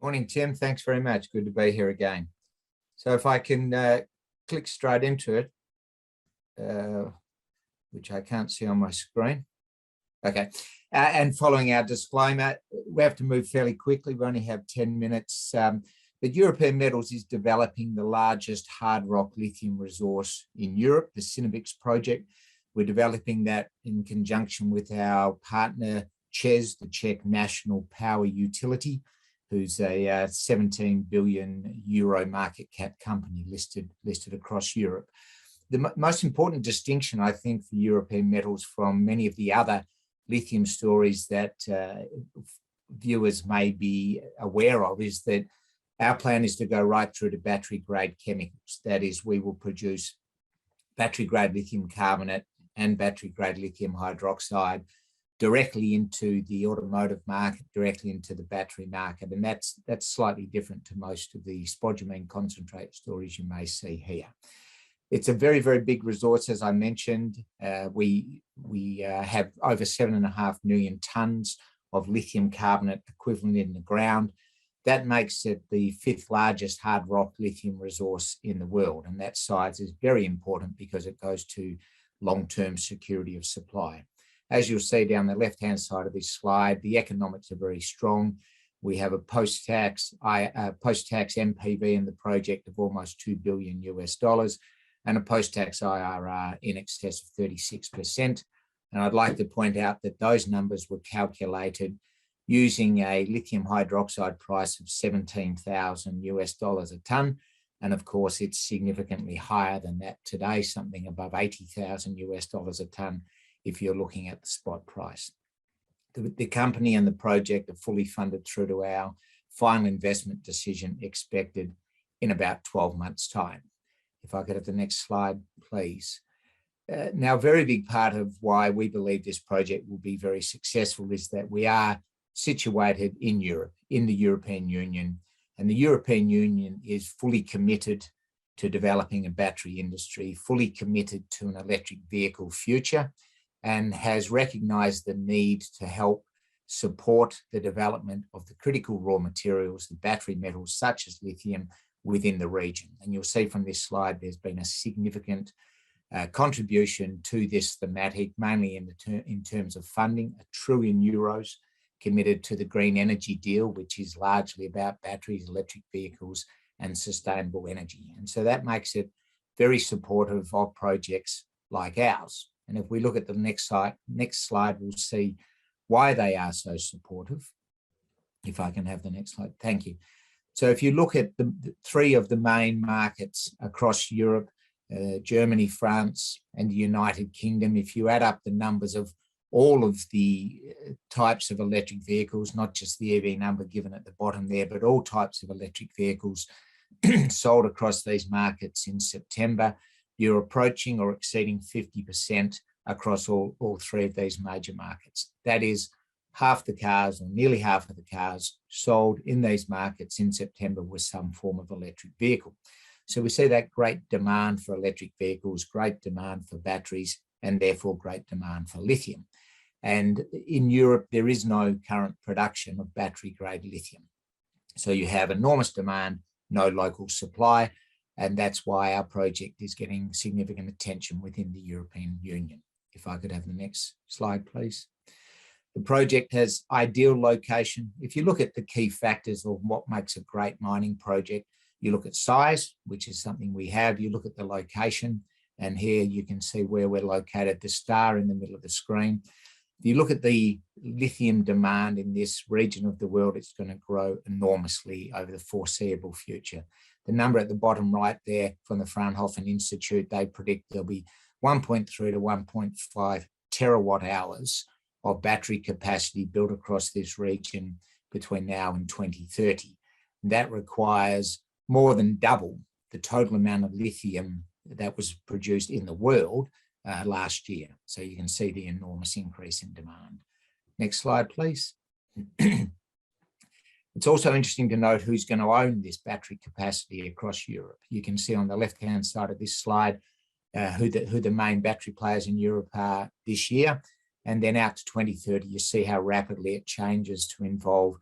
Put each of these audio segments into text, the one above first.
Morning, Tim. Thanks very much. Good to be here again. So if I can click straight into it, which I can't see on my screen. Okay. And following our disclaimer, we have to move fairly quickly. We only have 10 minutes. But European Metals is developing the largest hard rock lithium resource in Europe, the Cinovix project. We're developing that in conjunction with our partner, CEZ, the Czech National Power Utility, who's a 17 billion euro market cap company listed across Europe. The most important distinction, I think, for European Metals from many of the other lithium stories that viewers may be aware of is that our plan is to go right through to battery-grade chemicals. That is, we will produce battery-grade lithium carbonate and battery-grade lithium hydroxide directly into the automotive market, directly into the battery market. And that's slightly different to most of the spodumene concentrate stories you may see here. It's a very, very big resource, as I mentioned. We have over 7.5 million tonnes of lithium carbonate equivalent in the ground. That makes it the 5th largest hard rock lithium resource in the world. And that size is very important because it goes to long-term security of supply. As you'll see down the left-hand side of this slide, the economics are very strong. We have a post-tax NPV in the project of almost $2 billion and a post-tax IRR in excess of 36%. And I'd like to point out that those numbers were calculated using a lithium hydroxide price of $17,000 a tonne. And of course, it's significantly higher than that today, something above $80,000 a tonne if you're looking at the spot price. The company and the project are fully funded through to our final investment decision expected in about 12 months' time. If I could have the next slide, please. Now, a very big part of why we believe this project will be very successful is that we are situated in Europe, in the European Union, and the European Union is fully committed to developing a battery industry, fully committed to an electric vehicle future, and has recognized the need to help support the development of the critical raw materials, the battery metals such as lithium, within the region. And you'll see from this slide, there's been a significant contribution to this thematic, mainly in terms of funding, €1 trillion committed to the green energy deal, which is largely about batteries, electric vehicles, and sustainable energy. And so that makes it very supportive of projects like ours. And if we look at the next slide, we'll see why they are so supportive. If I can have the next slide, thank you. So if you look at the 3 of the main markets across Europe, Germany, France, and the United Kingdom, if you add up the numbers of all of the types of electric vehicles, not just the EV number given at the bottom there, but all types of electric vehicles sold across these markets in September, you're approaching or exceeding 50% across all 3 of these major markets. That is, half the cars, or nearly half of the cars sold in these markets in September was some form of electric vehicle. So we see that great demand for electric vehicles, great demand for batteries, and therefore great demand for lithium. And in Europe, there is no current production of battery-grade lithium. So you have enormous demand, no local supply, and that's why our project is getting significant attention within the European Union. If I could have the next slide, please. The project has ideal location. If you look at the key factors of what makes a great mining project, you look at size, which is something we have. You look at the location, and here you can see where we're located, the star in the middle of the screen. If you look at the lithium demand in this region of the world, it's going to grow enormously over the foreseeable future. The number at the bottom right there from the Fraunhofer Institute, they predict there'll be 1.3 to 1.5 terawatt hours of battery capacity built across this region between now and 2030. That requires more than double the total amount of lithium that was produced in the world last year. So you can see the enormous increase in demand. Next slide, please. It's also interesting to note who's going to own this battery capacity across Europe. You can see on the left-hand side of this slide who the main battery players in Europe are this year. And then out to 2030, you see how rapidly it changes to involve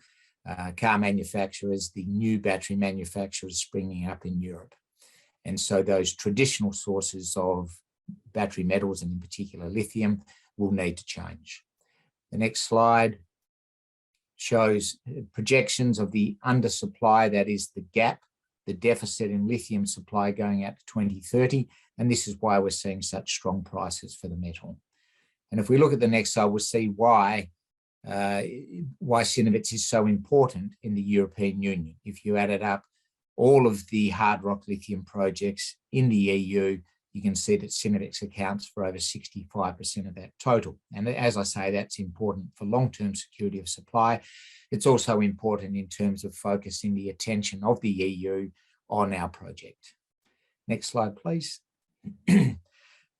car manufacturers, the new battery manufacturers springing up in Europe. And so those traditional sources of battery metals, and in particular lithium, will need to change. The next slide shows projections of the undersupply, that is the gap, the deficit in lithium supply going out to 2030. And this is why we're seeing such strong prices for the metal. And if we look at the next slide, we'll see why Synovix is so important in the European Union. If you added up all of the hard rock lithium projects in the EU, you can see that Synovix accounts for over 65% of that total. And as I say, that's important for long-term security of supply. It's also important in terms of focusing the attention of the EU on our project. Next slide, please.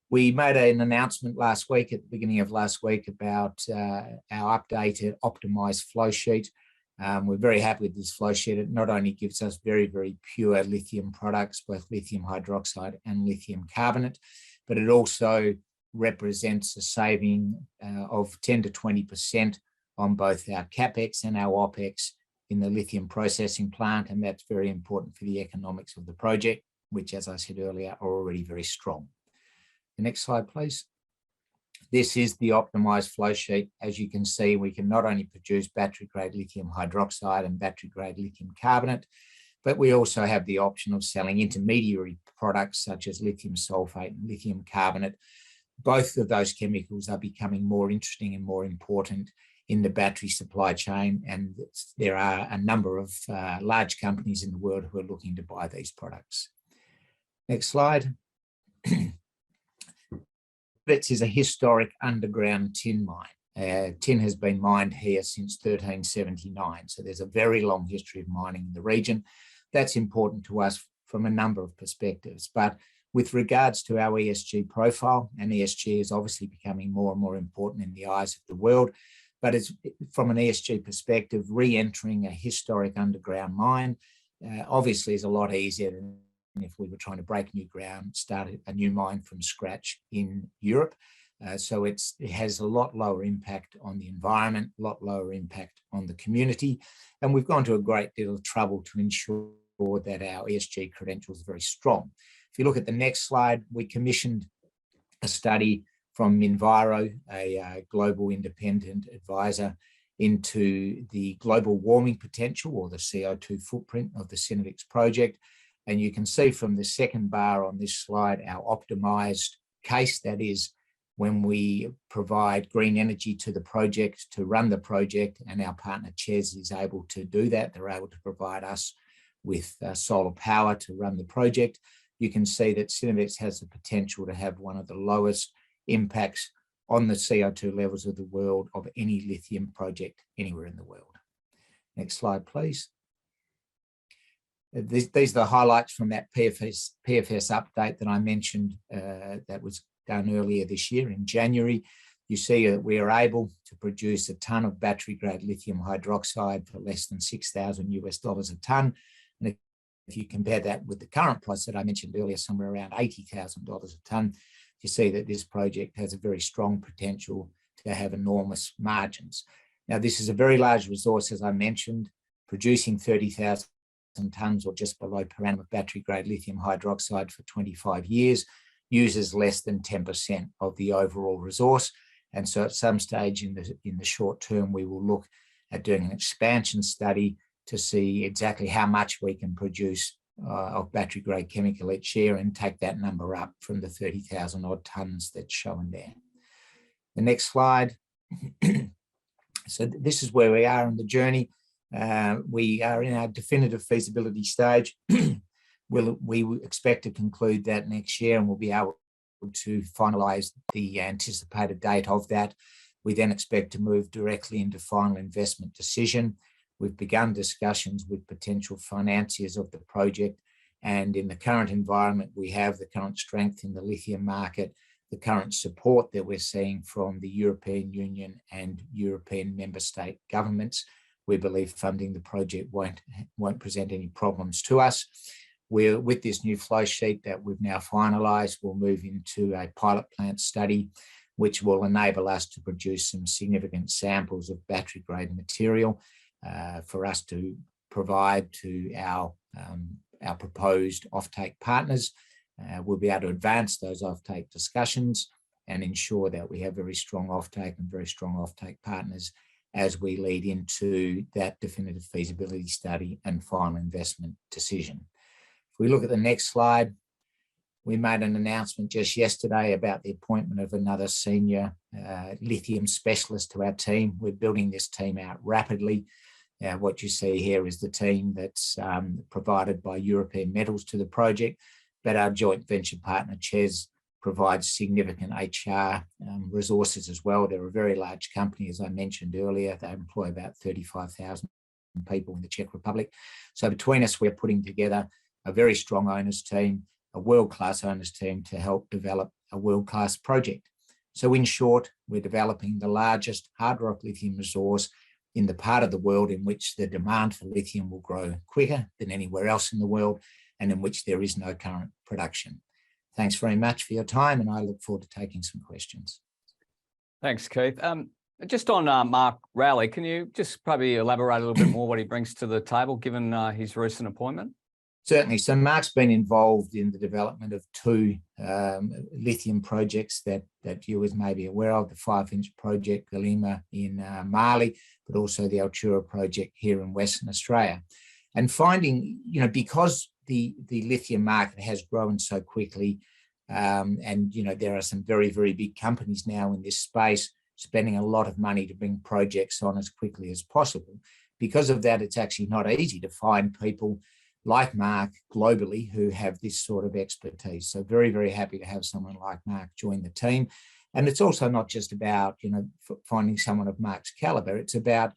We made an announcement last week, at the beginning of last week, about our updated optimized flow sheet. We're very happy with this flow sheet. It not only gives us very, very pure lithium products, both lithium hydroxide and lithium carbonate, but it also represents a saving of 10 to 20% on both our CapEx and our OpEx in the lithium processing plant. And that's very important for the economics of the project, which, as I said earlier, are already very strong. The next slide, please. This is the optimized flow sheet. As you can see, we can not only produce battery-grade lithium hydroxide and battery-grade lithium carbonate, but we also have the option of selling intermediary products such as lithium sulfate and lithium carbonate. Both of those chemicals are becoming more interesting and more important in the battery supply chain, and there are a number of large companies in the world who are looking to buy these products. Next slide. This is a historic underground tin mine. Tin has been mined here since 1379, so there's a very long history of mining in the region. That's important to us from a number of perspectives, but with regards to our ESG profile, and ESG is obviously becoming more and more important in the eyes of the world, but it's, from an ESG perspective, re-entering a historic underground mine obviously is a lot easier than if we were trying to break new ground, start a new mine from scratch in Europe. So it has a lot lower impact on the environment, a lot lower impact on the community. And we've gone to a great deal of trouble to ensure that our ESG credentials are very strong. If you look at the next slide, we commissioned a study from Minviro, a global independent advisor, into the global warming potential, or the CO2 footprint of the Synovix project. And you can see from the second bar on this slide, our optimized case, that is when we provide green energy to the project to run the project, and our partner CHES is able to do that. They're able to provide us with solar power to run the project. You can see that Synovix has the potential to have one of the lowest impacts on the CO2 levels of the world of any lithium project anywhere in the world. Next slide, please. These are the highlights from that PFS update that I mentioned that was done earlier this year in January. You see that we are able to produce a ton of battery-grade lithium hydroxide for less than $6,000 a ton. And if you compare that with the current price that I mentioned earlier, somewhere around $80,000 a ton, you see that this project has a very strong potential to have enormous margins. Now, this is a very large resource, as I mentioned, producing 30,000 tonnes or just below per annum of battery-grade lithium hydroxide for 25 years, uses less than 10% of the overall resource. And so at some stage in the short term, we will look at doing an expansion study to see exactly how much we can produce of battery-grade chemical each year and take that number up from the 30,000 odd tonnes that's shown there. The next slide. So this is where we are in the journey. We are in our definitive feasibility stage. We expect to conclude that next year, and we'll be able to finalise the anticipated date of that. We then expect to move directly into final investment decision. We've begun discussions with potential financiers of the project, and in the current environment, we have the current strength in the lithium market, the current support that we're seeing from the European Union and European member state governments. We believe funding the project won't present any problems to us. With this new flow sheet that we've now finalised, we'll move into a pilot plant study, which will enable us to produce some significant samples of battery-grade material. for us to provide to our proposed offtake partners. We'll be able to advance those offtake discussions and ensure that we have very strong offtake and very strong offtake partners as we lead into that definitive feasibility study and final investment decision. If we look at the next slide, we made an announcement just yesterday about the appointment of another senior lithium specialist to our team. We're building this team out rapidly. What you see here is the team that's provided by European Metals to the project, but our joint venture partner, CHES, provides significant HR resources as well. They're a very large company, as I mentioned earlier. They employ about 35,000 people in the Czech Republic. So between us, we're putting together a very strong owners team, a world-class owners team to help develop a world-class project. So in short, we're developing the largest hard rock lithium resource in the part of the world in which the demand for lithium will grow quicker than anywhere else in the world and in which there is no current production. Thanks very much for your time, and I look forward to taking some questions. Thanks, Keith. Just on Mark Rowley, can you just probably elaborate a little bit more what he brings to the table, given his recent appointment? Certainly. So Mark's been involved in the development of two lithium projects that you may be aware of, the 5-inch project, Galima in Mali, but also the Altura project here in Western Australia. And finding, because the lithium market has grown so quickly, and there are some very, very big companies now in this space spending a lot of money to bring projects on as quickly as possible. Because of that, it's actually not easy to find people like Mark globally who have this sort of expertise. So very, very happy to have someone like Mark join the team. And it's also not just about, finding someone of Mark's caliber. It's about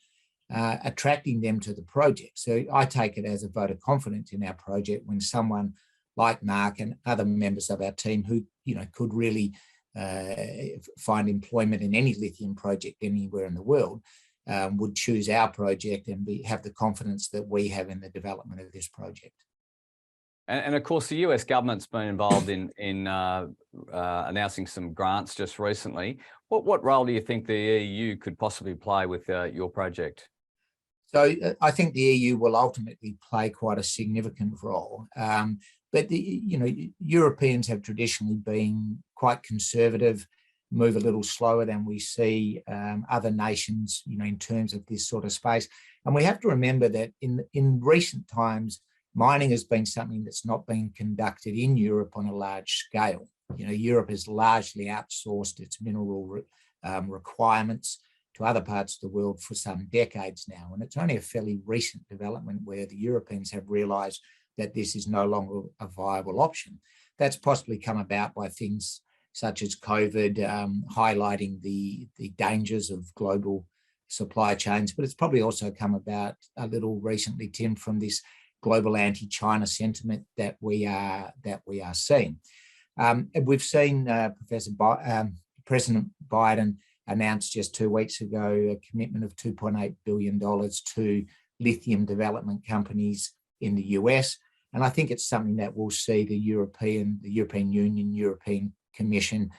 attracting them to the project. So I take it as a vote of confidence in our project when someone like Mark and other members of our team who, could really find employment in any lithium project anywhere in the world would choose our project and have the confidence that we have in the development of this project. And of course, the US government's been involved in announcing some grants just recently. What role do you think the EU could possibly play with your project? So I think the EU will ultimately play quite a significant role. But Europeans have traditionally been quite conservative, move a little slower than we see other nations, in terms of this sort of space. And we have to remember that in recent times, mining has been something that's not been conducted in Europe on a large scale. Europe has largely outsourced its mineral requirements to other parts of the world for some decades now. And it's only a fairly recent development where the Europeans have realized that this is no longer a viable option. That's possibly come about by things such as COVID, highlighting the dangers of global supply chains, but it's probably also come about a little recently, Tim, from this global anti-China sentiment that we are seeing. We've seen President Biden announced just 2 weeks ago a commitment of $2.8 billion to lithium development companies in the US. And I think it's something that we'll see the European Union, European Commission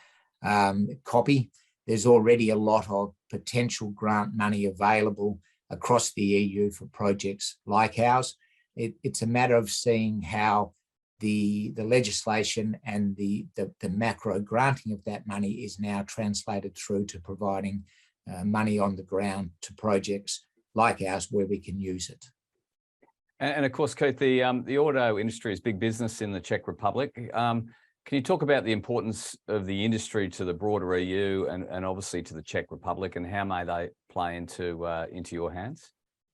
copy. There's already a lot of potential grant money available across the EU for projects like ours. It's a matter of seeing how the legislation and the macro granting of that money is now translated through to providing money on the ground to projects like ours where we can use it. And of course, Keith, the auto industry is big business in the Czech Republic. Can you talk about the importance of the industry to the broader EU and obviously to the Czech Republic, and how may they play into your hands?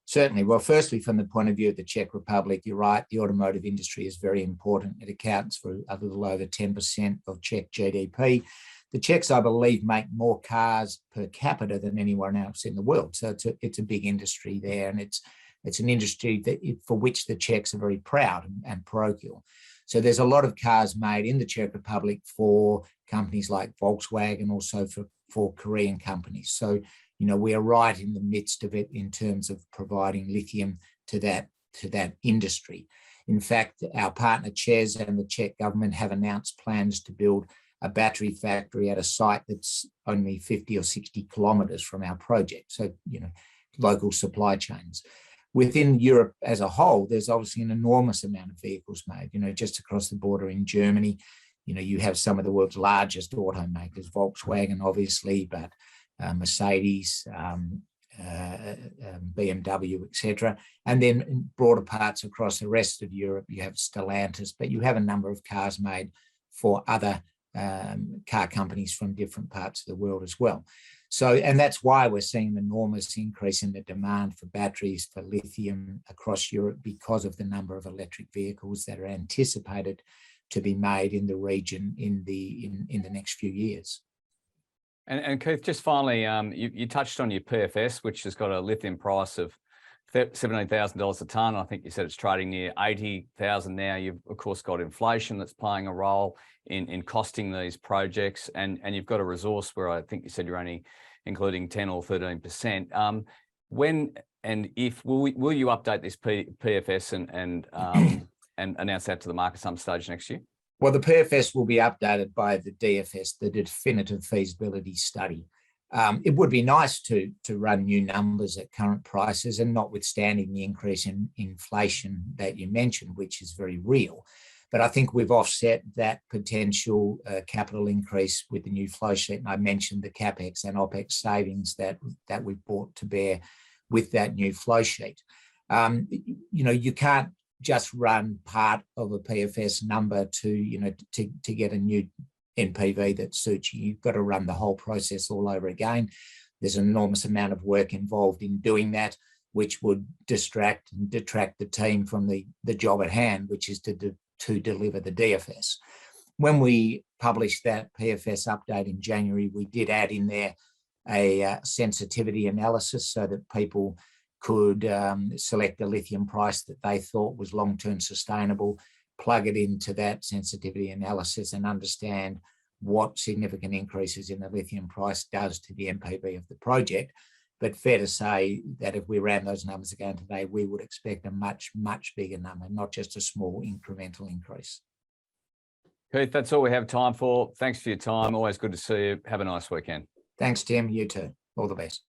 Certainly. Well, firstly, from the point of view of the Czech Republic, you're right, the automotive industry is very important. It accounts for a little over 10% of Czech GDP. The Czechs, I believe, make more cars per capita than anyone else in the world. So it's a big industry there, and it's an industry for which the Czechs are very proud and parochial. So there's a lot of cars made in the Czech Republic for companies like Volkswagen, also for Korean companies. So, we are right in the midst of it in terms of providing lithium to that industry. In fact, our partner CHES and the Czech government have announced plans to build a battery factory at a site that's only 50 or 60 kilometres from our project. So, local supply chains. Within Europe as a whole, there's obviously an enormous amount of vehicles made, just across the border in Germany. You have some of the world's largest automakers, Volkswagen, obviously, but Mercedes, BMW, etc. And then in broader parts across the rest of Europe, you have Stellantis, but you have a number of cars made for other car companies from different parts of the world as well. So, and that's why we're seeing an enormous increase in the demand for batteries, for lithium across Europe, because of the number of electric vehicles that are anticipated to be made in the region in the next few years. And Keith, just finally, you touched on your PFS, which has got a lithium price of $17,000 a tonne. I think you said it's trading near 80,000 now. You've of course got inflation that's playing a role in costing these projects, and you've got a resource where I think you said you're only including 10 or 13%. When and if will you update this PFS and announce that to the market some stage next year? Well, the PFS will be updated by the DFS, the definitive feasibility study. It would be nice to run new numbers at current prices, and notwithstanding the increase in inflation that you mentioned, which is very real. But I think we've offset that potential capital increase with the new flow sheet. And I mentioned the CapEx and OpEx savings that we've brought to bear with that new flow sheet. You can't just run part of a PFS number to get a new NPV that suits you. You've got to run the whole process all over again. There's an enormous amount of work involved in doing that, which would distract and detract the team from the job at hand, which is to deliver the DFS. When we published that PFS update in January, we did add in there a sensitivity analysis so that people could select a lithium price that they thought was long-term sustainable, plug it into that sensitivity analysis and understand what significant increases in the lithium price does to the NPV of the project. But fair to say that if we ran those numbers again today, we would expect a much, much bigger number, not just a small incremental increase. Keith, that's all we have time for. Thanks for your time. Always good to see you. Have a nice weekend. Thanks, Tim. You too. All the best.